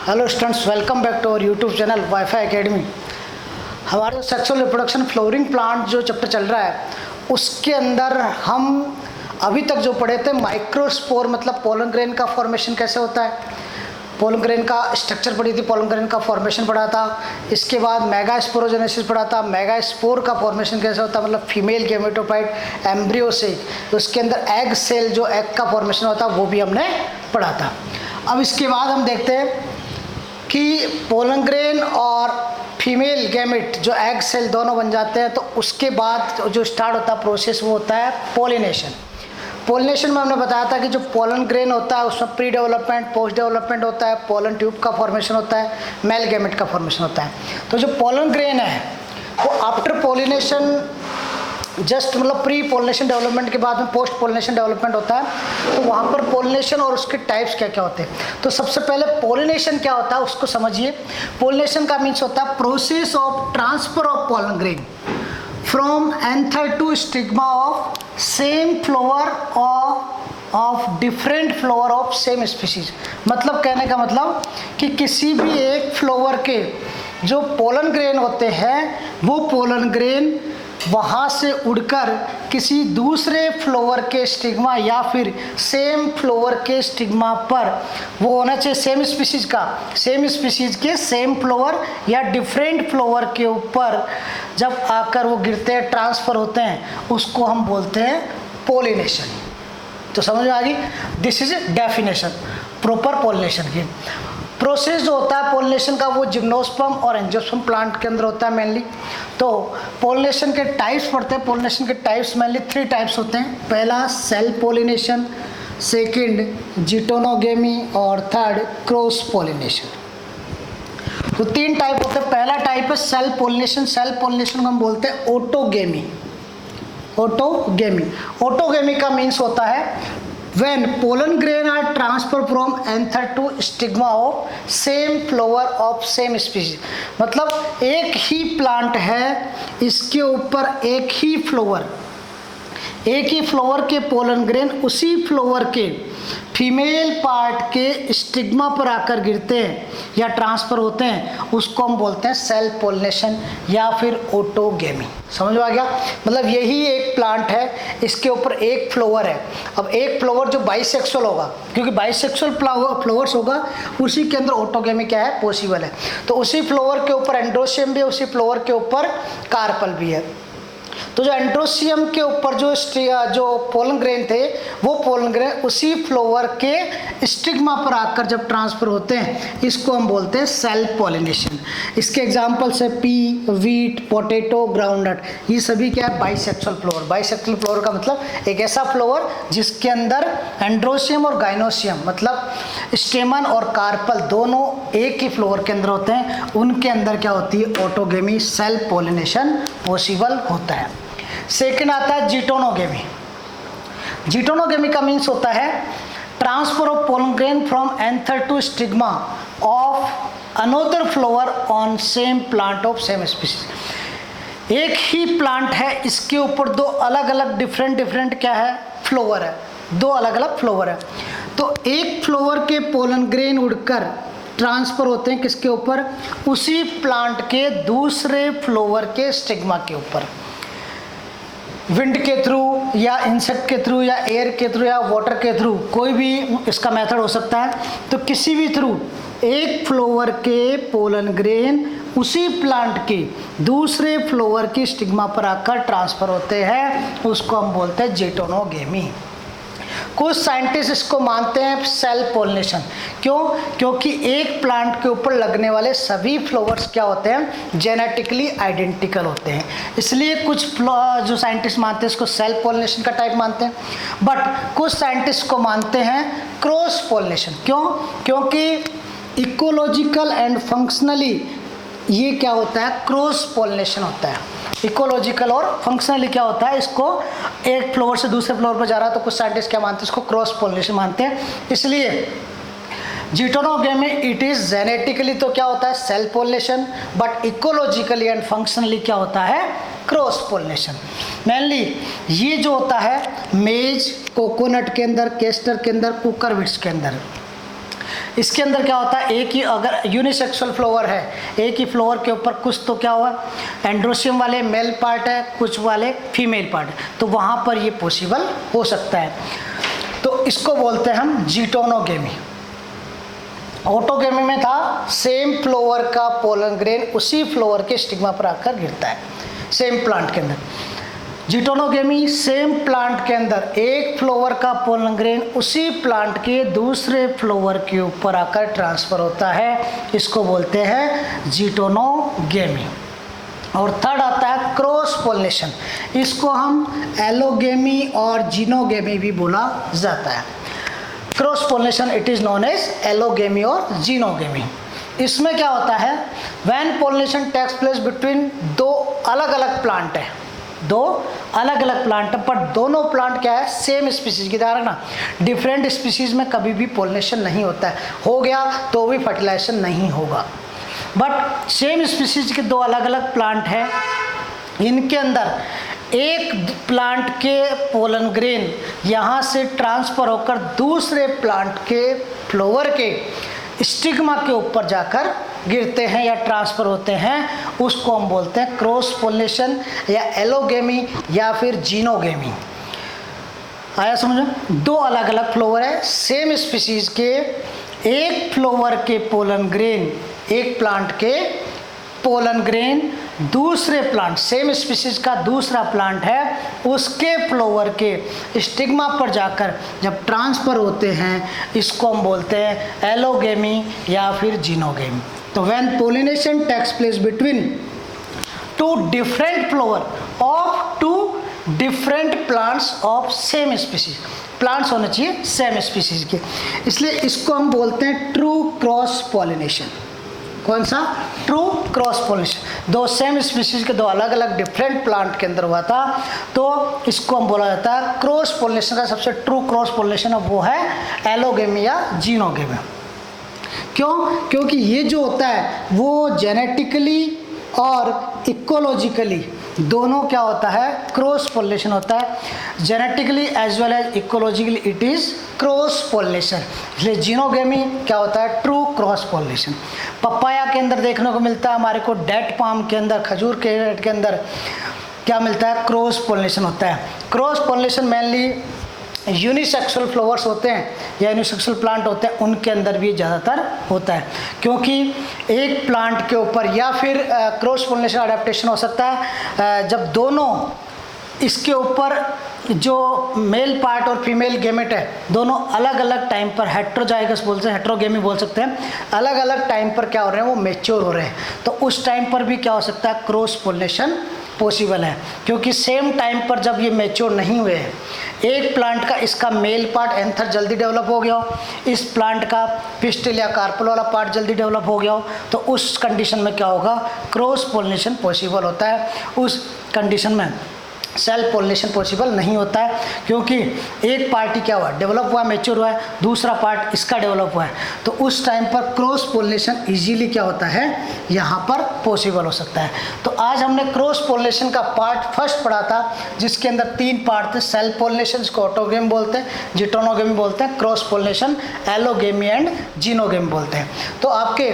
Hello students, welcome back to our YouTube channel WiFi Academy. हमारे sexual reproduction flowering plant जो chapter चल रहा है उसके अंदर हम अभी तक जो पढ़े थे माइक्रोस्पोर मतलब पोलन ग्रेन का फॉर्मेशन कैसे होता है, पोलन ग्रेन का स्ट्रक्चर पढ़ी थी, पोलन ग्रेन का फॉर्मेशन पढ़ा था। इसके बाद मेगास्पोरोजेनेसिस पढ़ा था, मेगास्पोर का फॉर्मेशन कैसे होता है मतलब फीमेल गेमेटोफाइट एम्ब्रियो से उसके अंदर एग सेल जो एग का फॉर्मेशन होता है वो भी हमने पढ़ा था। अब इसके बाद हम देखते हैं कि पोलन ग्रेन और फीमेल गैमेट जो एग सेल दोनों बन जाते हैं तो उसके बाद जो स्टार्ट होता है प्रोसेस वो होता है पोलिनेशन। पोलिनेशन में हमने बताया था कि जो पोलन ग्रेन होता है उसमें प्री डेवलपमेंट पोस्ट डेवलपमेंट होता है, पोलन ट्यूब का फॉर्मेशन होता है, मेल गैमेट का फॉर्मेशन होता है। तो जो पोलन ग्रेन है वो आफ्टर पोलिनेशन जस्ट मतलब प्री पोलिनेशन डेवलपमेंट के बाद में पोस्ट पोलिनेशन डेवलपमेंट होता है। तो वहाँ पर पोलिनेशन और उसके टाइप्स क्या क्या होते हैं। तो सबसे पहले पोलिनेशन क्या होता है उसको समझिए। पोलिनेशन का मीन्स होता है process of transfer of pollen grain from anther to stigma of same flower of different flower of same species. मतलब कहने का मतलब कि किसी भी एक फ्लावर के जो पोलन ग्रेन होते हैं वो पोलन ग्रेन वहाँ से उड़कर किसी दूसरे फ्लावर के स्टिग्मा या फिर सेम फ्लावर के स्टिग्मा पर वो होना चाहिए सेम स्पीशीज का, सेम स्पीशीज के सेम फ्लावर या डिफरेंट फ्लावर के ऊपर जब आकर वो गिरते हैं ट्रांसफ़र होते हैं उसको हम बोलते हैं पोलिनेशन। तो समझ में आ गई। This is definition proper pollination की। प्रोसेस जो होता है पोलिनेशन का वो जिम्नोस्पर्म और एंजियोस्पर्म प्लांट के अंदर होता है मेनली। तो पोलिनेशन के टाइप्स पढ़ते हैं। पोलिनेशन के टाइप्स मेनली 3 टाइप्स होते हैं। पहला सेल पोलिनेशन, सेकंड जिटोनोगेमी और थर्ड क्रॉस पोलिनेशन। तो 3 टाइप होते हैं। पहला टाइप है सेल पोलिनेशन। सेल पोलिनेशन को हम बोलते हैं ऑटोगेमी। ऑटोगेमी का मीन्स होता है when pollen grain are transferred from anther to stigma of same flower of same species। मतलब एक ही प्लांट है, इसके ऊपर एक ही फ्लावर के पोलन ग्रेन उसी फ्लावर के फीमेल पार्ट के स्टिग्मा पर आकर गिरते हैं या ट्रांसफ़र होते हैं, उसको हम बोलते हैं सेल पोलिनेशन या फिर ऑटोगेमी। समझ में आ गया। मतलब यही एक प्लांट है, इसके ऊपर एक फ्लावर है। अब एक फ्लावर जो बाइसेक्सुअल होगा, क्योंकि बाइसेक्सुअल फ्लावर्स होगा उसी के अंदर ऑटोगेमी क्या है पॉसिबल है। तो उसी फ्लावर के ऊपर एंड्रोसियम भी है, उसी फ्लावर के ऊपर कार्पल भी है। तो जो एंड्रोसियम के ऊपर जो पोलन ग्रेन थे वो पोलन ग्रेन उसी फ्लावर के स्टिग्मा पर आकर जब ट्रांसफ़र होते हैं इसको हम बोलते हैं सेल पोलिनेशन। इसके एग्जांपल्स है पी, वीट, पोटैटो, ग्राउंडनट। ये सभी क्या है बाइसेक्सुअल फ्लावर। बाइसेक्सुअल फ्लावर का मतलब एक ऐसा फ्लावर जिसके अंदर एंड्रोसियम और गाइनोसियम मतलब स्टेमन और कार्पल दोनों एक ही फ्लावर के अंदर होते हैं, उनके अंदर क्या होती है ऑटोगेमी, सेल पोलिनेशन पॉसिबल होता है। सेकेंड आता है जिटोनोगेमी। जिटोनोगेमी का मीन्स होता है transfer of pollen grain from anther to stigma of another flower on same plant of same species. एक ही प्लांट है, इसके ऊपर 2 अलग अलग डिफरेंट क्या है फ्लावर है, 2 अलग अलग फ्लावर है। तो एक फ्लावर के पोलन ग्रेन उड़कर ट्रांसफ़र होते हैं किसके ऊपर, उसी प्लांट के दूसरे फ्लावर के स्टिग्मा के ऊपर। विंड के थ्रू या इंसेक्ट के थ्रू या एयर के थ्रू या वाटर के थ्रू कोई भी इसका मेथड हो सकता है। तो किसी भी थ्रू एक फ्लावर के पोलन ग्रेन उसी प्लांट के दूसरे फ्लावर की स्टिग्मा पर आकर ट्रांसफ़र होते हैं, उसको हम बोलते हैं जिटोनोगेमी। कुछ साइंटिस्ट इसको मानते हैं सेल पोलिनेशन। क्यों? क्योंकि एक प्लांट के ऊपर लगने वाले सभी फ्लावर्स क्या होते हैं जेनेटिकली आइडेंटिकल होते हैं, इसलिए कुछ जो साइंटिस्ट मानते हैं इसको सेल पोलिनेशन का टाइप मानते हैं। बट कुछ साइंटिस्ट को मानते हैं क्रॉस पोलिनेशन। क्यों? क्योंकि इकोलॉजिकल एंड फंक्शनली ये क्या होता है क्रॉस पोलिनेशन होता है। इकोलॉजिकल और फंक्शनली क्या होता है, इसको एक फ्लोर से दूसरे फ्लोर पर जा रहा है तो कुछ साइंटिस्ट क्या मानते हैं इसको क्रॉस पोलिनेशन मानते हैं। इसलिए जिटोनोगेमी इट इज जेनेटिकली तो क्या होता है self pollination, but ecologically and functionally क्या होता है क्रॉस पोलिनेशन। मेनली ये जो होता है मेज, कोकोनट के अंदर, केस्टर के अंदर, कुकर बिट्स के अंदर, इसके अंदर क्या होता है, एक ही अगर यूनिसेक्सुअल फ्लावर है, एक ही फ्लावर के ऊपर कुछ तो क्या हुआ एंड्रोसियम वाले मेल पार्ट है, कुछ वाले फीमेल पार्ट है, तो वहाँ पर ये पॉसिबल हो सकता है। तो इसको बोलते हैं हम जीटोनोगेमी। ऑटोगेमी में था सेम फ्लावर का पोलन ग्रेन उसी फ्लावर के स्टिग्मा पर आकर गिरता है, सेम प्लांट के अंदर। जीटोनोगेमी सेम प्लांट के अंदर एक फ्लावर का पोलन ग्रेन उसी प्लांट के दूसरे फ्लावर के ऊपर आकर ट्रांसफर होता है, इसको बोलते हैं जीटोनोगेमी। और थर्ड आता है क्रॉस पोलिनेशन, इसको हम एलोगेमी और जीनोगेमी भी बोला जाता है। Cross pollination it is known as allogamy और जीनोगेमी। इसमें क्या होता है, when pollination takes place between दो अलग अलग प्लांट है, दो अलग अलग प्लांट, पर दोनों प्लांट क्या है सेम स्पीसीज की तरह ना, डिफरेंट स्पीसीज में कभी भी पोलिनेशन नहीं होता है, हो गया तो भी फर्टिलाइजेशन नहीं होगा। बट सेम स्पीसीज के दो अलग अलग प्लांट हैं, इनके अंदर एक प्लांट के पोलन ग्रेन यहाँ से ट्रांसफ़र होकर दूसरे प्लांट के फ्लावर के स्टिग्मा के ऊपर जाकर गिरते हैं या ट्रांसफ़र होते हैं, उसको हम बोलते हैं क्रॉस पोलिनेशन या एलोगेमी या फिर जीनोगेमी। आया समझो, दो अलग अलग फ्लावर है सेम स्पीसीज के, एक फ्लावर के पोलन ग्रेन, एक प्लांट के पोलन ग्रेन दूसरे प्लांट सेम स्पीसीज का दूसरा प्लांट है उसके फ्लावर के स्टिग्मा पर जाकर जब ट्रांसफ़र होते हैं, इसको हम बोलते हैं एलोगेमी या फिर जीनोगेमी। तो when pollination takes place between two different flower of two different plants of same species, plants होने चाहिए सेम स्पीसीज के, इसलिए इसको हम बोलते हैं ट्रू क्रॉस पॉलिनेशन। कौन सा? True cross pollination. दो सेम स्पीसीज के दो अलग अलग डिफरेंट प्लांट के अंदर हुआ था, तो इसको हम बोला जाता है क्रॉस पोलिनेशन का सबसे ट्रू क्रॉस पोलिनेशन वो है एलोगेमी या जीनोगेमी। क्यों? क्योंकि ये जो होता है वो जेनेटिकली और इकोलॉजिकली दोनों क्या होता है क्रॉस पोलिनेशन होता है, genetically as well as ecologically it is cross pollination, इसलिए जीनोगेमी क्या होता है ट्रू क्रॉस पोलिनेशन। पपाया के अंदर देखने को मिलता है हमारे को, डेट पाम के अंदर, खजूर के अंदर क्या मिलता है क्रोस पोलिनेशन होता है। Cross pollination mainly unisexual flowers होते हैं या यूनिसेक्सुअल प्लांट होते हैं उनके अंदर भी ज़्यादातर होता है, क्योंकि एक प्लांट के ऊपर या फिर क्रॉस पोलिनेशन अडेप्टेशन हो सकता है जब दोनों इसके ऊपर जो मेल पार्ट और फीमेल गेमेट है दोनों अलग अलग टाइम पर हेट्रोजाइगस बोलते हैं, हेट्रोगेमी बोल सकते हैं, अलग अलग टाइम पर क्या हो रहे हैं वो मैच्योर हो रहे हैं, तो उस टाइम पर भी क्या हो सकता है क्रॉस पोलिनेशन पॉसिबल है। क्योंकि सेम टाइम पर जब ये मैच्योर नहीं हुए हैं, एक प्लांट का इसका मेल पार्ट एंथर जल्दी डेवलप हो गया हो, इस प्लांट का पिस्टिल या कार्पल वाला पार्ट जल्दी डेवलप हो गया हो, तो उस कंडीशन में क्या होगा क्रॉस पोलिनेशन पॉसिबल होता है। उस कंडीशन में सेल्फ पोलिनेशन पॉसिबल नहीं होता है, क्योंकि एक पार्टी क्या हुआ डेवलप हुआ मैच्योर हुआ है, दूसरा पार्ट इसका डेवलप हुआ है, तो उस टाइम पर क्रॉस पोलिनेशन इजीली क्या होता है यहाँ पर पॉसिबल हो सकता है। तो आज हमने क्रॉस पोलिनेशन का पार्ट फर्स्ट पढ़ा था, जिसके अंदर 3 पार्ट थे, सेल्फ पोलिनेशन जिसको ऑटोगेमी बोलते हैं, जीटोनोगेमी बोलते हैं, cross pollination allogamy and xenogamy बोलते हैं। तो आपके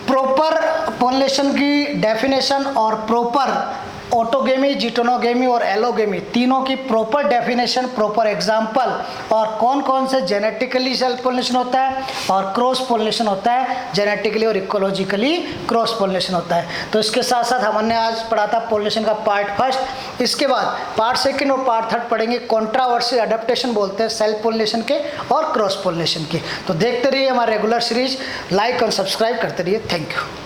प्रॉपर पोलिनेशन की डेफिनेशन और प्रॉपर ऑटोगेमी, जीटोनोगेमी और एलोगेमी तीनों की प्रॉपर डेफिनेशन, प्रॉपर एग्जाम्पल और कौन कौन से जेनेटिकली सेल्फ पोलिनेशन होता है और क्रॉस पोलिनेशन होता है, जेनेटिकली और इकोलॉजिकली क्रॉस पोलिनेशन होता है। तो इसके साथ साथ हमने आज पढ़ा था पोलिनेशन का पार्ट फर्स्ट, इसके बाद पार्ट सेकंड और पार्ट थर्ड पढ़ेंगे कॉन्ट्रावर्सी अडेप्टेशन बोलते हैं सेल्फ पोलिनेशन के और क्रॉस पोलिनेशन के। तो देखते रहिए हमारे रेगुलर सीरीज, लाइक और सब्सक्राइब करते रहिए। Thank you.